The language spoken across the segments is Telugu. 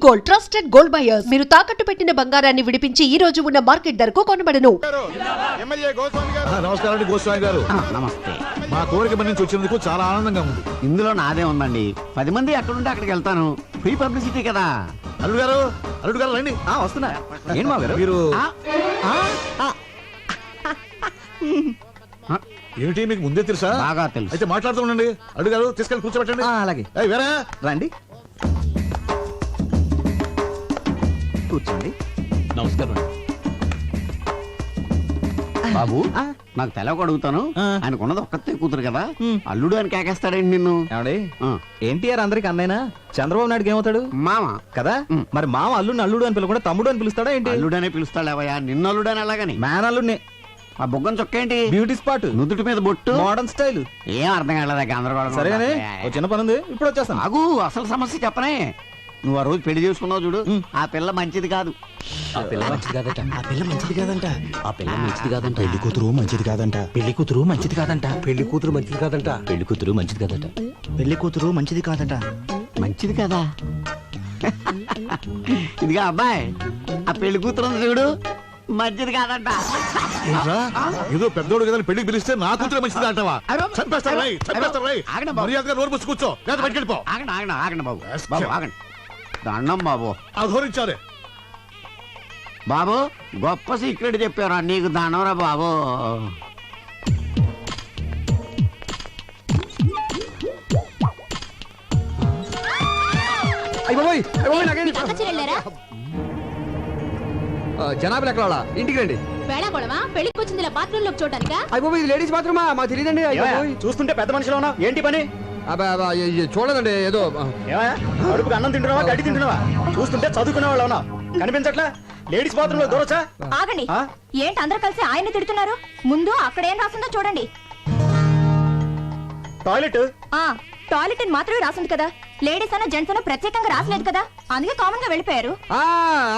Gold trusted gold buyers. మీరు తాకట్టు పెట్టిన బంగారాన్ని విడిపించి ఈ రోజు ఉన్న మార్కెట్ ధరకు కొనబడను. నమస్కారం గోస్వామి గారు. నమస్తే. మా కోరిక నుంచి వచ్చినందుకు చాలా ఆనందంగా ఉంది. ఇందులో నాదే ఉందండి. 10 మంది ఎక్కడుంటే అక్కడికి వెళ్తాను. ఫ్రీ పబ్లిసిటీ కదా. అల్లుడు గారు రండి. వస్తున్నా. ఏం మా గారు మీరు ఏమిటి మీకు ముందే తెలుసా? బాగా తెలుసు. అయితే మాట్లాడుతూ ఉండండి. అల్లుడు గారు తీసుకెళ్ళి కూర్చోబెట్టండి. అలాగే. వేరే రండి కూర్చోండి. నమస్కారం బాబు. నాకు తెలవక అడుగుతాను. ఆయనకున్నది ఒక్కతే కూతురు కదా, అల్లుడు అని కేకేస్తాడండి నిన్ను. ఎన్టీఆర్ అందరికి అన్నైనా చంద్రబాబు నాయుడుకి ఏమవుతాడు? మామ కదా. మరి మామ అల్లుడిని అల్లుడు అని పిలవకుండా తమ్ముడు అని పిలుస్తాడా ఏంటి? అల్లుడు అనే పిలుస్తాడేవయ్యా, నిన్ను అల్లుడు అని అలాగని. మ్యాన్ అల్లుడిని. ఆ బొగ్గం చొక్క ఏంటి? Beauty spot. నుదుటి మీద బొట్టు. Modern style. ఏం అర్థం కాలేదా? గందరగోళం. సరేనే, ఒక చిన్న పని ఉంది, ఇప్పుడు వచ్చేస్తాను. ఆగు, అసలు సమస్య చెప్పనే. నువ్వు ఆ రోజు పెళ్లి చేసుకున్నావు చూడు, ఆ పిల్ల మంచిది కాదు. ఆ పిల్ల మంచిది కాదట. ఆ పిల్ల మంచిది కాదంట. ఆ పిల్ల మంచిది కాదంట. పెళ్లి కూతురు మంచిది కాదంట. పెళ్లి కూతురు మంచిది కాదంట. పెళ్లి కూతురు మంచిది కాదంట. పెళ్లి కూతురు మంచిది కాదట. పెళ్లి కూతురు మంచిది కాదంట. మంచిది కదా. ఇదిగా అబ్బాయి, ఆ పెళ్లి కూతురు ఉంది చూడు, మంచిది కాదంట. ఏదో పెద్దోడు కదా పెళ్లికి పిలిస్తే నా కూతురు మంచిది అంటావా? చంపేస్తారు రై, చంపేస్తారు రై. మర్యాదగా నోరు మూసి కూర్చో, లేదా బయటికి వెళ్ళిపో. ఆగండి బాబు. బాబు ఆగండి. దండం బాబు. అధోరించారే బాబు, గొప్ప సీక్రెట్ చెప్పారా నీకు, దండంరా బాబు. జనాభా ఎక్కడ ఇంటికి రండి. పెళ్లికి వచ్చింది బాత్రూమ్ లోకి చూడటానికా? అయిపోయి ఇది లేడీస్ బాత్రూమా? మాకు తెలియదండి. చూస్తుంటే పెద్ద మనిషిలో ఉన్నావు, ఏంటి పని? చూడదండి, ఏదో అడుపుకి అన్నం తింటున్నావా, గడ్డి తింటున్నావా? చూస్తుంటే చదువుకునే వాళ్ళు ఉన్నావు, కనిపించట్లా? లేడీస్ బాత్రూమ్ లో దూరొచ్చా? ఆగండి. ఏంటి అందరు కలిసి ఆయన తిడుతున్నారు? ముందు అక్కడ ఏం రాసిందో చూడండి. టాయిలెట్. టాయిలెట్ అని మాత్రమే రాసింది కదా, లేడీస్ అన్న జెంట్స్ అన్న ప్రత్యేకంగా రాసలేదు కదా, అందుకే కామన్ గా వెళ్ళిపోయారు.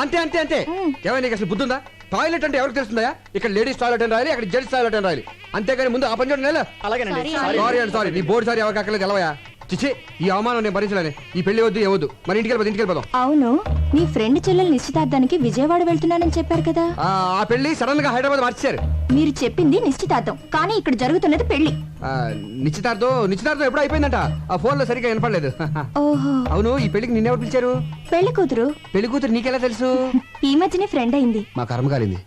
అంతే అంతే అంతే. ఏమైనా నీకు అసలు బుద్ధుందా? టాయిలెట్ అంటే ఎవరికి తెలుస్తుందా? ఇక్కడ లేడీస్ టాయిలెట్ అని రాయాలి, అక్కడ జెంట్స్ టాయిలెట్ అని రాయాలి, అంతేగాని ముందు ఆ పని చూడండి. అలాగేనండి. సారీ అండి, సారీ. నీ బోర్డు సారీ ఎవరికి అక్కర్లేదు, తెలవయా? చిచ్చి, ఈ అవమానం నేను భరించలేను. ఈ పెళ్లి వద్దు, ఏవద్దు. మరి ఇంటికి వెళ్ళిపోదాం. అవును, మీ ఫ్రెండ్ చెల్లెలు నిశ్చితార్థానికి విజయవాడ వెళ్తున్నానని చెప్పారు కదా. ఆ పెళ్లి సడన్ గా హైదరాబాద్ మార్చారు. మీరు చెప్పింది నిశ్చితార్థం, కానీ ఇక్కడ జరుగుతున్నది పెళ్లి. నిశ్చితార్థం ఎప్పుడు అయిపోయిందంట. ఆ ఫోన్ లో సరిగ్గా వినపడలేదు. ఓహో. అవును, ఈ పెళ్లికి నిన్నెవరు పిలిచారు? పెళ్లి కూతురు. పెళ్లి కూతురు నీకెలా తెలుసు? ఈ మధ్యనే ఫ్రెండ్ అయింది. మా కర్మ కాలింది.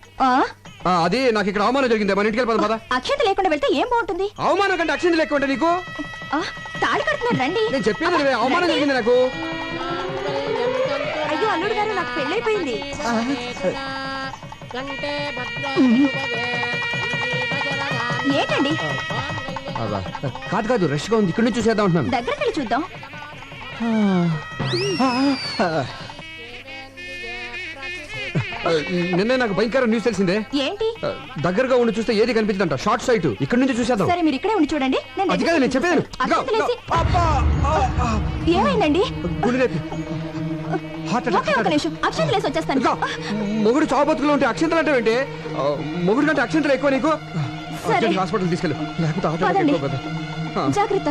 అది నాకు ఇక్కడ అవమానం జరిగింది. మన ఇంటికి వెళ్ళిపోదాం పద. అక్షంత లేకుండా వెళ్తే ఏం బాగుంటుంది? అవమానం కంటే అక్షంత లేకుండా ఉంటే నీకు తాళి కడుతున్నారు, రండి. నేను చెప్పేది అవమానం జరిగింది నాకు. అయ్యో అల్లుడు గారు, నాకు పెళ్ళైపోయింది. ఏంటండి? కాదు, రష్ గా ఉంది, ఇక్కడ నుంచి చూసేద్దాం అంటున్నాను. దగ్గరికి వెళ్ళి చూద్దాం. నిన్నే నాకు భయంకర న్యూస్ తెలిసిందే. ఏంటి? దగ్గరగా ఉండి చూస్తే ఏది కనిపించదంట. Short site. ఇక్కడ నుంచి చూసేద్దాం. సరే, మీరు ఇక్కడే ఉండి చూడండి. అది కాదు నేను చెప్పేది. ఏమైందండి? అక్షంతలేసి వచ్చేస్తాను. మొగుడు చావు బతుకులో ఉంటే అక్షంతలు అంటే ఏంటి? మొగుడు కంటే అక్షంతలు ఎక్కువ నీకు. హాస్పిటల్ తీసుకెళ్ళు, లేకపోతే జాగ్రత్త.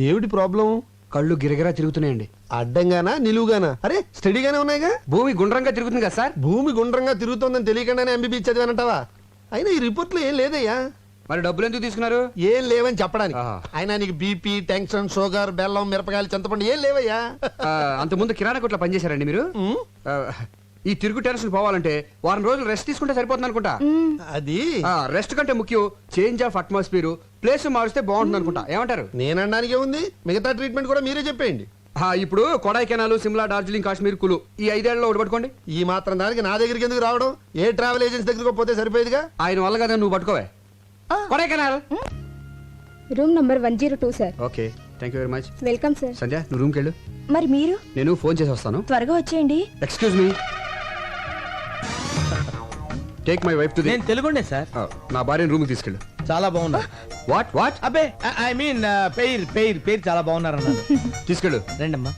ఏమిటి ప్రాబ్లం? కళ్ళు గిరగిరా తిరుగుతున్నాయండి. అడ్డంగానా నిలువుగానా? అరే స్టడీగానే ఉన్నాయిగా. భూమి గుండ్రంగా తిరుగుతుంది కదా సార్. భూమి గుండ్రంగా తిరుగుతోందని తెలియకుండానే ఎంబీబీ చదివానంటావా? అయినా ఈ రిపోర్ట్ లో ఏం లేదయ్యా. మరి డబ్బులు ఎందుకు తీసుకున్నారు? ఏం లేవని చెప్పడానికి. అయినా నీకు బీపీ, టెన్షన్, షుగర్, బెల్లం, మిరపకాయలు, చింతపండు ఏం లేవయ్యా. అంతకుముందు కిరాణా కొట్లో పనిచేశారండి మీరు? ఈ తిరుగు టెన్షన్ పోవాలంటే వారం రోజులు రెస్ట్ తీసుకుంటే సరిపోతుంది అనుకుంటా. అది రెస్ట్ కంటే ముఖ్యం చేంజ్ ఆఫ్ అట్మాస్ఫియర్. ప్లేస్ మారిస్తే బాగుంటుంది అనుకుంటా. ఏమంటారు? నేనడానికి ఉంది, మిగతా ట్రీట్మెంట్ కూడా మీరే చెప్పేయండి. ఇప్పుడు కొడైకెనాల్, సిమ్లా, డార్జిలింగ్, కాశ్మీర్, కులు ఈ 5 ఏళ్లలో ఒకటి పట్టుకోండి. ఈ మాత్రం దానికి నా దగ్గరికి ఎందుకు రావడం? ఏ ట్రావెల్ ఏజెన్సీ దగ్గరకు పోతే సరిపోయేదిగా. ఆయన వల్ల కదా నువ్వు పట్టుకోవే. Kodaikanal room number 102 sir. Okay, thank you very much. Welcome sir. Sandhya, నువ్వు రూమ్కి వెళ్ళు. మరి మీరు? నేను ఫోన్ చేసి వస్తాను. త్వరగా వచ్చేయండి. Excuse me, take my wife to the. నేను తెలుగుండే సార్. నా భార్యను రూమ్కి తీసుకెళ్ళు. చాలా బాగున్నారు. వాట్? అబ్బే, ఐ మీన్ పేరు చాలా బాగున్నారు అన్నారు. తీసుకెళ్ళు. రండమ్మా.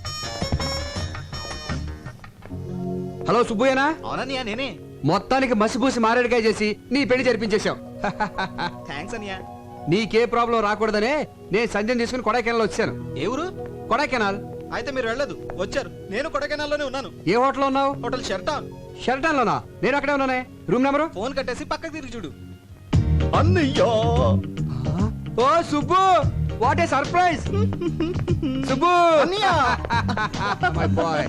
హలో సుబ్బయ్యనా? అవునన్నయ్య, నేనే. మొత్తానికి మసిపూసి మారేడుకాయ చేసి నీ పెళ్లి జరిపించేశాం. థ్యాంక్స్ అన్నయ్య. నీకే ప్రాబ్లం రాకూడదనే నేను సంజయ్ తీసుకుని కొడైకెనాల్ వచ్చాను. ఏ ఊరు? కొడైకెనాల్. అయితే మీరు వెళ్ళదు, వచ్చారు. నేను కొడైకెనాల్లోనే ఉన్నాను. ఏ హోటల్ ఉన్నావు? హోటల్ షెర్టాన్. షెల్టన్ లోనా? నేను అక్కడే ఉన్నానే. Room number? ఫోన్ కట్టేసి పక్కకి తిరిగి చూడు. అన్నయ్యా, ఓ Subbu, what a surprise. Subbu అన్నయ్యా. My boy.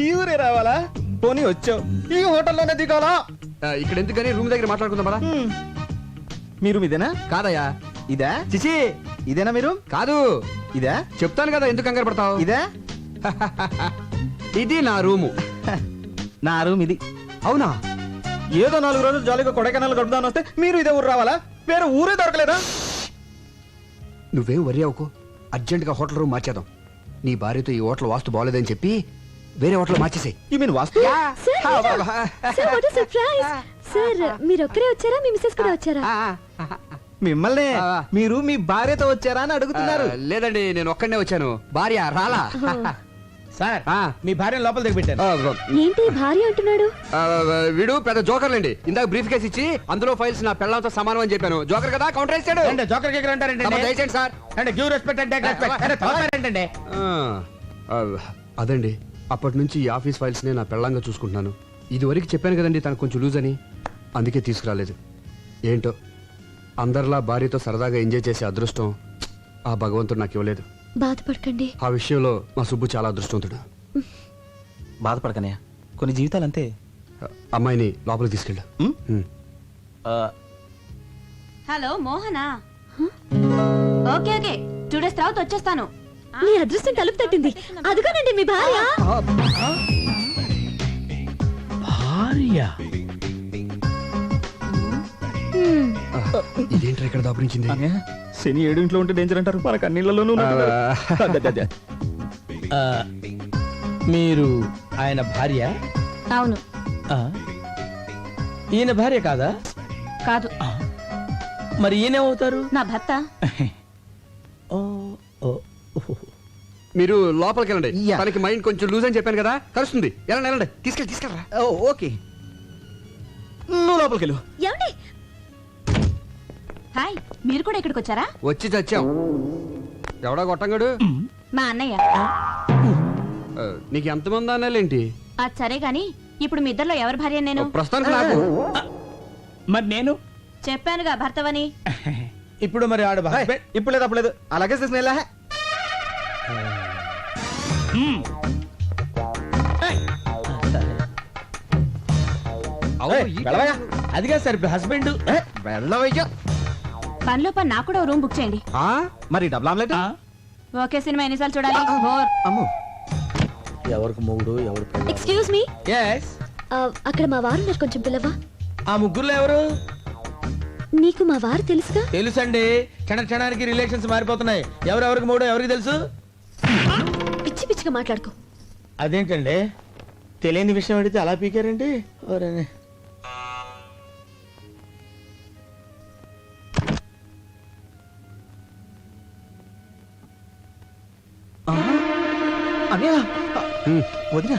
ఈ ఊరే రావాలా? పోనీ వచ్చావు, ఈ హోటల్లోనే దిగాలా? ఇక్కడ ఎందుకని రూమ్ దగ్గర మాట్లాడుకుందాం పదా. మీరు ఇదేనా? కాదయ్యా. ఇదా? చిచి, ఇదేనా మీరు? కాదు. ఇదా? చెప్తాను కదా, ఎందుకు కంగారు పడతావు? ఇదా? ఇది నా రూము. నా రూమ్ ఇది. అవునా? ఏదో 4 రోజులు జాలీగా కొడైకెనాల్ గడుపుదాని వస్తే మీరు ఇదే ఊరు రావాలా? వేరే ఊరే దొరకలేదా? నువ్వేం వరి అవ్వకు. అర్జెంట్ గా హోటల్ రూమ్ మార్చేద్దాం. నీ భార్యతో ఈ హోటల్ వాస్తు బాగోలేదని చెప్పి వేరే హోటల్ మార్చేసాయి. You mean vastu? సార్ మీరు ఒక్కరే వచ్చారా, మీ మిస్సెస్ కూడా వచ్చారా? మిమ్మల్ని ఆ. మీరు మీ భార్యతో వచ్చారా అని అడుగుతున్నారు. లేదండి, నేను ఒక్కడనే వచ్చాను. భార్య రాలా. సార్, ఆ. మీ భార్యను లోపల దిగబెట్టారు. ఏంటి భార్య అంటున్నాడు? వీడు పెద్ద జోకర్లండి. ఇందాక బ్రీఫ్ కేసు ఇచ్చి అందులో ఫైల్స్ నా పెళ్ళంతో సమానం అని చెప్పాను. జోకర్ కదా, కౌంటర్ వేసాడు. జోకర్ కేకర్ అంటారంటే తమ దయచేయండి సార్. అంటే గివ్ రెస్పెక్ట్ అంటే ఏంటంటే అదండి, అప్పటి నుంచి ఈ ఆఫీస్ ఫైల్స్ నే నా పెళ్ళంగా చూసుకుంటున్నాను. ఇది వరకు చెప్పాను కదండి తనకు కొంచెం లూజ్ అని, అందుకే తీసుకురాలేదు. ఏంటో అందరిలా భార్యతో సరదాగా ఎంజాయ్ చేసే అదృష్టం ఆ భగవంతుడు నాకు ఇవ్వలేదు. బాధపడకండి. ఆ విషయంలో మా సుబ్బు చాలా అదృష్టవంతుడు. బాధపడకనయ్య, కొన్ని జీవితాలు అంతే. అమ్మాయిని లోపలికి తీసుకెళ్ళు. Hello Mohana. Okay okay, 2 days తర్వాత వచ్చేస్తాను. మీ అదృష్టం తలుపు తట్టింది. అదిగోనండి మీ భార్య. ఇదేంటి ఇక్కడ దాపురించింది? శని 7 ఇంట్లో ఉంటే డేంజర్ అంటారు, మనకు అన్నిళ్లలోనూ మీరు ఆయన భార్య? అవును. ఆ. ఈయన భార్య కాదా? కాదు. మరి ఈయనేమవుతారు? నా భర్త. ఓ, ఓ, ఓ. మీరు లోపలికి వెళ్ళండి. యా. తనకి మైండ్ కొంచెం లూజ్ అని చెప్పాను కదా, కలుస్తుంది. వెళ్ళండి వెళ్ళండి, తీసుకెళ్ళరా. ఓకే, నువ్వు లోపలికి వెళ్ళు. ఏమండి? హాయ్, మీరు కూడా ఇక్కడికి వచ్చారా? వచ్చి చచ్చాం. ఎవడా గొట్టంగాడు? మా అన్నయ్య. నీకు ఎంతమంది అన్నాలేంటి? అది సరే గాని ఇప్పుడు మీ ఇద్దరిలో ఎవరి భార్య నేను? ప్రస్తుతానికి నాకు. మరి నేను చెప్పానుగా భర్తవని. ఇప్పుడు మరి ఆడ husband? ఇప్పుడు లేదు, అప్పుడు లేదు. అలాగే చేసిన అదిగా సార్ ఇప్పుడు హస్బెండ్. వెళ్ళవయ్యా. పనిలో పని నాకు కూడా రూమ్ బుక్ చేయండి. మరి డబుల్ ఆమ్లెట్? ఓకే, సినిమా ఎన్నిసార్లు చూడాలి? బోర్. అమ్మో, ఎవరికి మొగుడు ఎవరు? Excuse me, yes. అక్కడ మా వారు ఉన్నారు, కొంచెం పిల్లవా? ఆ ముగ్గురులో ఎవరు? నీకు మా వారు తెలుసుగా? తెలుసండి, క్షణానికి రిలేషన్స్ మారిపోతున్నాయి. ఎవరెవరికి మూడో ఎవరికి తెలుసు? పిచ్చి పిచ్చిగా మాట్లాడుకో. అదేంటండి, తెలియని విషయం అడిగితే అలా పీకారండి. అన్నయ్య, వదినా.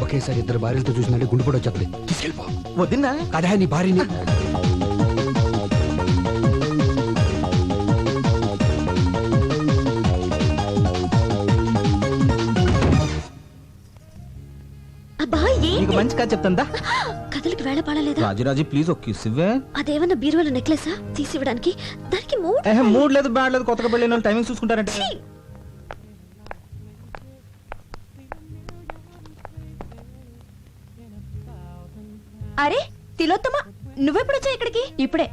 ఒకేసారి ఇద్దరు భార్యలతో చూసినట్టే గుండు కూడా వచ్చేది. తీసుకెళ్ళిపో. వదినా కదా నీ భార్యని. నీకు మంచి కథ చెప్తాందా? కథలకి వేళ పడలేదా? రాజురాజు ప్లీజ్ ఒక కిస్ ఇవ్వే. అదేమన్నా బీరువాల నెక్లెసా తీసి ఇవ్వడానికి? దానికి మూడ్ లేదు, బ్యాడ్ లేదు. కొత్తగా పెళ్ళిన వాళ్ళు టైమింగ్ చూసుకుంటారంటే. అరే తిలోత్తమ, నువ్వెప్పుడు వచ్చా ఇక్కడికి? ఇప్పుడే.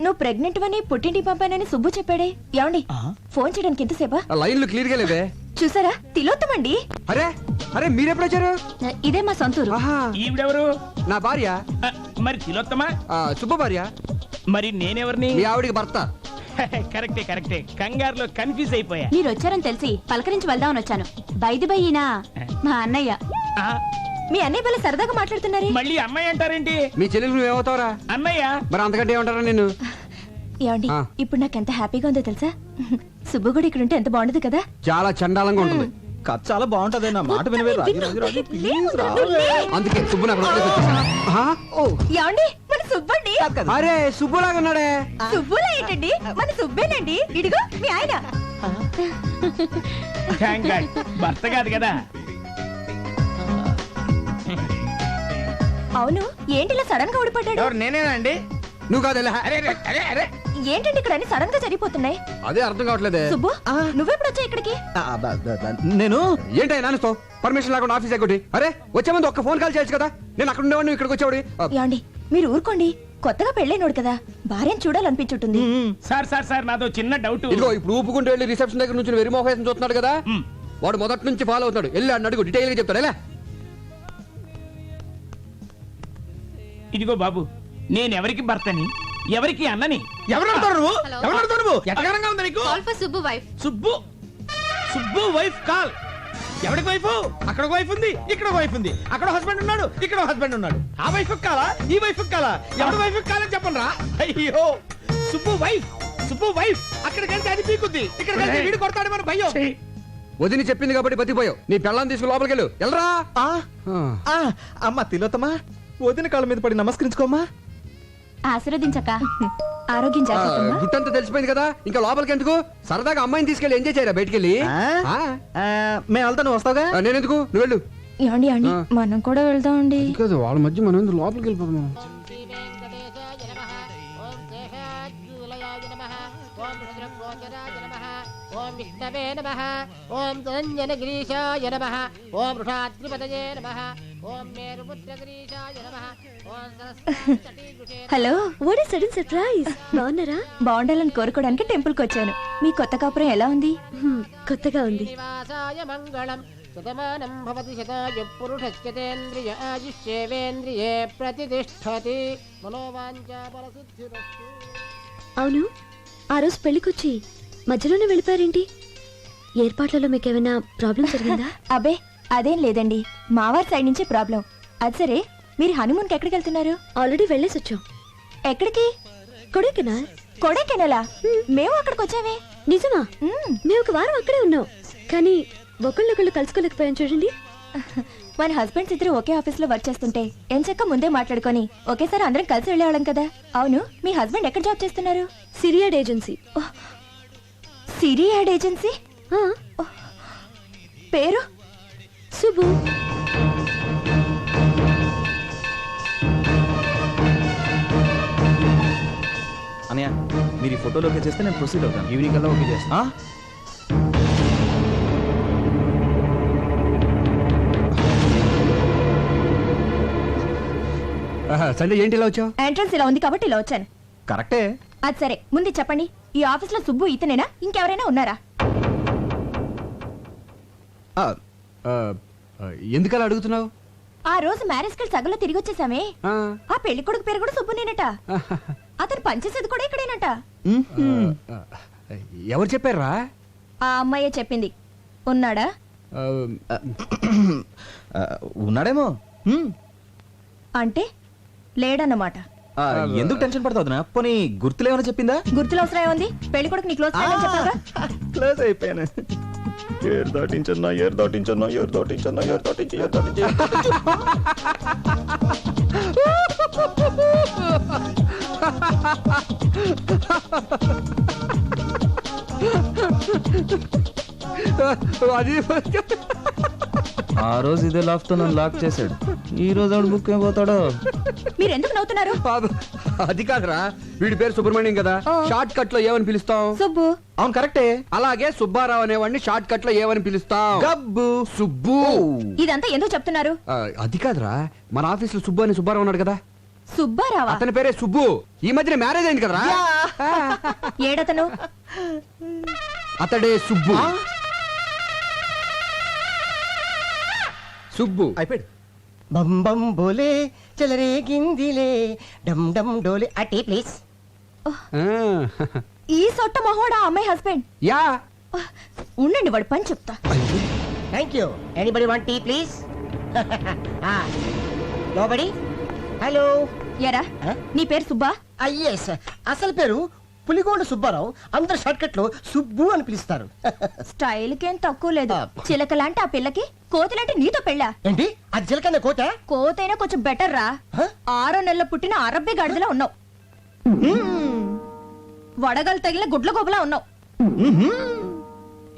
నువ్వు ప్రెగ్నెంట్ అని పుట్టింటికి పంపానని సుబ్బు చెప్పాడే. ఏమండి, ఫోన్ చేయడానికి ఎంతసేపా? లైన్లు క్లియర్ గా లేవే. చూసారా, తిలోత్తమండి. అరే అరే, మీరెప్పుడు వచ్చారు? ఇదే మా సొంతూరు. ఈవిడెవరు? నా భార్య. మరి తిలోత్తమా? సుబ్బ భార్య. మరి నేనెవరిని? మీ ఆవిడికి భర్త. కరెక్టే. కంగారులో కన్ఫ్యూజ్ అయిపోయా. మీరు వచ్చారని తెలిసి పలకరించి వెళ్దామని వచ్చాను. బైది బయ్యినా మా అన్నయ్య. మీ అన్నయ్య వల్ల సరదాగా మాట్లాడుతున్నారే. మళ్ళీ అమ్మాయి అంటారేంటి? మీ చెల్లెలు నువ్వేమవుతావురా? అన్నయ్య. మరి అంతకంటే ఏమంటారా నేను? ఏమండి, ఇప్పుడు నాకు ఎంత హ్యాపీగా ఉందో తెలుసా? సుబ్బు కూడా ఇక్కడ ఉంటే ఎంత బాగుండదు కదా? చాలా చండాలంగా ఉంటుంది. కథ చాలా బాగుంటది, నా మాట వినవే. రాజు ప్లీజ్ రా. అందుకే సుబ్బు నాకు ఏమండి, మన సుబ్బండి అరే సుబ్బులాగా ఉన్నాడే. సుబ్బులా ఏంటండి మన సుబ్బేనండి ఇడిగో మీ ఆయన భర్త కాదు కదా. అవును ఏంటి ఇలా సడన్ గా ఊడిపడ్డాడు ఎవరు నేనేనండి? నువ్వు కాదు. అరే అరే, అరే అరే ఏంటండి ఇక్కడ అన్ని సడన్ గా జరిగిపోతున్నాయి అదే అర్థం కావట్లేదే. సుబ్బు నువ్వెప్పుడు వచ్చా ఇక్కడికి నేను ఏంటి నాన్నతో పర్మిషన్ లేకుండా ఆఫీస్ ఎగ్గొట్టి? అరే వచ్చే ముందు ఒక్క ఫోన్ కాల్ చేయొచ్చు కదా. నేను అక్కడ ఉండేవాడిని, ఇక్కడికి వచ్చేవాడి. ఏమండి మీరు ఊరుకోండి కొత్తగా పెళ్ళైనోడు కదా భార్యను చూడాలనిపించుంటుంది సార్ సార్ సార్ నాదో చిన్న డౌట్. ఇదిగో ఇప్పుడు ఊపుకుంటూ వెళ్ళి రిసెప్షన్ దగ్గర నుంచి వెరీ మోహేసం చూస్తున్నాడు కదా. వాడు మొదటి నుంచి ఫాలో అవుతాడు. వెళ్ళి అడిగి అడుగు, డీటెయిల్ గా చెప్తాడు. ఎలా ఇదిగో బాబు, నేను ఎవరికి భర్తని ఎవరికి అన్నని? ఎవరు అడుగుతావు నువ్వు? ఎవరు అడుగుతావు నువ్వు? ఎట్టగానంగా ఉంది నీకు? Subbu wife. Subbu Subbu wife call. ఎవరికి వైఫ్? అక్కడ వైఫ్ ఉంది, ఇక్కడ వైఫ్ ఉంది. అక్కడ హస్బెండ్ ఉన్నాడు, ఇక్కడ హస్బెండ్ ఉన్నాడు. ఆ వైఫ్ కాలా, ఈ వైఫ్ కాలా? ఎవరి వైఫ్ కాలని చెప్పండి రా. అయ్యో సుబ్బు వైఫ్, సుబ్బు వైఫ్. అక్కడికి వెళ్తే అది పీకుద్ది, ఇక్కడ వెళ్తే వీడు కొడతాడు మన భయం. వదిని చెప్పింది కాబట్టి బతిపోయావు. నీ పెళ్ళాన్ని తీసుకుని లోపలికి వెళ్ళు. వెళ్ళరా. అమ్మ తిలోతమా, వదిన కాళ్ళ మీద పడి నమస్కరించుకోమ్మా. ఆశీర్వదించక ఆరోగ్యం జాగ్రత్త గుట్టంతా తెలిసిపోయింది కదా, ఇంకా లోపలికి ఎందుకు? సరదాగా అమ్మాయిని తీసుకెళ్ళి ఎంజాయ్ చేయరా బయటికి వెళ్ళి. మేము వెళ్తా, నువ్వు వస్తావుగా? నేనెందుకు, నువ్వు వెళ్ళు. ఏమండి అండి మనం కూడా వెళ్దామండి కాదు వాళ్ళ మధ్య మనం ఎందుకు లోపలికి వెళ్ళిపోతాం? ఓం విష్ణవే నమః. ఓం ధనంజనగిరీశాయ నమః. ఓం వృషాద్రిపతయే నమః. ఓం మేరుపుత్రగిరీశాయ నమః. ఓం Saraswati. Hello what is sudden surprise బాగున్నారా? బాగుండాలని కోరుకోవడానికి టెంపుల్ కి వచ్చాను. మీ కొత్త కాపురం ఎలా ఉంది? కొత్తగా ఉంది. నివాసాయ మంగళం. శతమానం భవతి శతాయు పురుషస్యతేంద్రియ ఆయుష్యేవేంద్రియే ప్రతిష్ఠతి. మనోవాంఛా ఫలసిద్ధిరస్తు. అవును ఆ రోజు పెళ్లికొచ్చి మధ్యలోనే వెళ్ళిపోయారేంటి? ఏర్పాట్లలో మీకేమైనా ప్రాబ్లం జరిగిందా? అబే అదేం లేదండి, మావారి సైడ్ నుంచి ప్రాబ్లం. అది సరే మీరు హనుమూన్కి ఎక్కడికి వెళ్తున్నారు? ఆల్రెడీ వెళ్ళేసి వచ్చాం. ఎక్కడికి? కొడైకెనాల్. కొడైకెనాలా? మేము అక్కడికి వచ్చామే. నిజమా? మేము ఒక వారం అక్కడే ఉన్నాం, కానీ ఒకళ్ళొకళ్ళు కలుసుకోలేకపోయాం చూడండి. మన హస్బెండ్స్ ఇద్దరు ఒకే ఆఫీస్ లో వర్క్ చేస్తుంటే ఎంచక్క ముందే మాట్లాడుకొని ఒకేసారి అందరం కలిసి వెళ్ళేవాళ్ళం కదా. అవును మీ హస్బెండ్ ఎక్కడ జాబ్ చేస్తున్నారు? సిరియాడ్ ఏజెన్సీ. సిరియాడ్ ఏజెన్సీ? పేరు? సుబ్బు. అనయ్య మీరు ఈ ఫోటోలోకి చేస్తే నేను ప్రొసీడ్ అవుతాను. ఈవినింగ్ కల్లా ఓకే చేస్తా. సండే ఏంటి ఇలా వచ్చావు? ఎంట్రన్స్ ఇలా ఉంది కాబట్టి ఇలా వచ్చాను. కరెక్టే. అది సరే ముందు చెప్పండి, ఈ ఆఫీస్ లో సుబ్బు ఇతనేనా ఇంకెవరైనా ఉన్నారా? ఎందుకలా అడుగుతున్నావు? ఆ రోజు మ్యారేజ్ కి సగంలో తిరిగి వచ్చేసామే. ఆ పెళ్లి కొడుకు పేరు కూడా సుబ్బునేనట. అతను పనిచేసేది కూడా ఇక్కడేనట. ఎవరు చెప్పారా? ఆ అమ్మాయే చెప్పింది. ఉన్నాడా? ఉన్నాడేమో. అంటే లేడన్నమాట. ఎందుకు టెన్షన్ పడతావు? పోనీ గుర్తులేమైనా చెప్పిందా? గుర్తులు అవసరం ఏముంది? పెళ్లి కొడుకు నీ క్లోజ్ ఫ్రెండ్ అని చెప్పాగా. క్లోజ్ అయిపోయాను. ఏర్ దాటించన్నా ఏర్ దాటించన్నా ఏర్ దాటించన్నా ఏర్ దాటించి ఏర్ దాటించి. అది ఆ రోజు ఇదే లాక్ తో నన్ను లాక్ చేశాడు. ఈ రోజు ఆవిడ బుక్ అయిపోతాడు. మీరు ఎందుకు నవ్వుతున్నారు? అది కాదురా, వీడి పేరు సుబ్రహ్మణ్యం కదా, షార్ట్ కట్ లో ఏమని పిలుస్తాం? సుబ్బు. అవును కరెక్టే. అలాగే సుబ్బారావు అనేవాడిని షార్ట్ కట్ లో ఏమని పిలుస్తాం? గబ్బు. సుబ్బు. ఇదంతా ఎందుకు చెప్తున్నారు? అది కాదురా, మన ఆఫీస్ లో సుబ్బు అని సుబ్బారావు ఉన్నాడు కదా. సుబ్బారావా? అతని పేరే సుబ్బు. ఈ మధ్యన మ్యారేజ్ అయింది కదరా. ఏడతను? అతడే సుబ్బు. సుబ్బు అయిపోయాడు. బం బం బోలే చలరే గిందిలే డమ్ డమ్ డోలే. ఆ టీ ప్లీజ్. ఈ సొట్ట మహోడా అమ్మాయి హస్బెండ్. యా. ఉండండి వాడు పని చెప్తా. Thank you. Anybody want tea please? Nobody. Hello. ఎరా నీ పేరు సుబ్బా? ఎస్. అసలు పేరు పులిగోండ సుబ్బారావు. అందరు షార్ట్ కట్ లో సుబ్బు అని పిలుస్తారు. స్టైల్ కేం తక్కువ లేదు. చిలకలాంటి ఆ పిల్లకి కోతిలాంటి నీతో పెళ్ళా? ఏంటి అది చిలకన్న కోట? కోతైనా కొంచెం బెటర్ రా. 6 నెలల పుట్టిన అరబ్బీ గాడిదలా ఉన్నావు. వడగలు తగిలిన గుడ్ల గోబలా ఉన్నావు.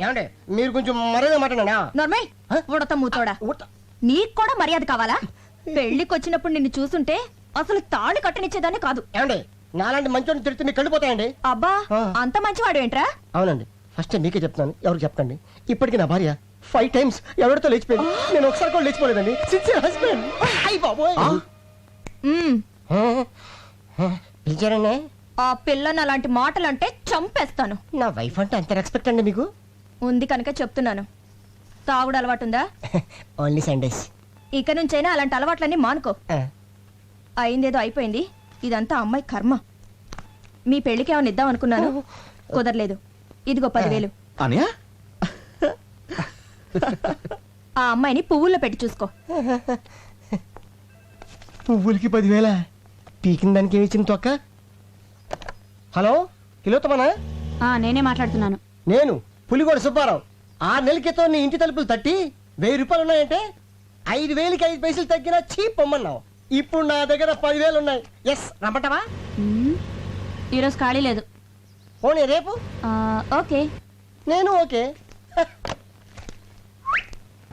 ఏమంటే మీరు కొంచెం మర్యాద మాట్లాడా? నార్మల్ ఉడత మూతోడా. నీకు కూడా మర్యాద కావాలా? పెళ్లికి వచ్చినప్పుడు నిన్ను చూస్తుంటే అసలు తాళి కట్టనిచ్చేదాన్ని కాదు. ఏమండి నాలాంటి మంచోడిని తిడితే మీకు కళ్ళిపోతాయండి. అబ్బా అంత మంచివాడు ఏంట్రా? అవునండి, ఫస్ట్ మీకే చెప్తాను, ఎవరికి చెప్పండి. ఇప్పటికి నా భార్య 5 times ఎవరితో లేచిపోయింది. నేను ఒకసారి కూడా లేచిపోలేదండి. Sincere husband. అయ్య బాబోయ్. పిలిచారండి? ఆ పిల్లని అలాంటి మాటలంటే చంపేస్తాను. నా వైఫ్ అంటే అంత రెస్పెక్ట్ అండి మీకు? ఉంది కనుక చెప్తున్నాను. తాగుడు అలవాటుందా? Only Sundays. ఇక నుంచైనా అలాంటి అలవాట్లన్నీ మానుకో. అయిందేదో అయిపోయింది. ఇదంతా అమ్మాయి కర్మ. మీ పెళ్లికి ఏమైనా ఇద్దాం అనుకున్నాను, కుదరలేదు. ఇదిగో 10,000. అనియా ఆ అమ్మాయిని పువ్వుల్లో పెట్టి చూసుకో. పువ్వులకి 10,000? పీకిన దానికి ఏమి ఇచ్చింది తొక్క? హలో, తిలోత్తమనా? నేనే మాట్లాడుతున్నాను. నేను పులిగోడ సుబ్బారావు. 6 నెలల క్రితం నీ ఇంటి తలుపులు తట్టి 1000 రూపాయలు ఉన్నాయంటే 5,000కి 5 పైసలు తగ్గినా చీప్ పొమ్మన్నావు. ఇప్పుడు నా దగ్గర 10,000 ఉన్నాయి. ఎస్, రమ్మంటావా? ఈరోజు ఖాళీ లేదు. పోనీ రేపు? ఓకే. నేను ఓకే.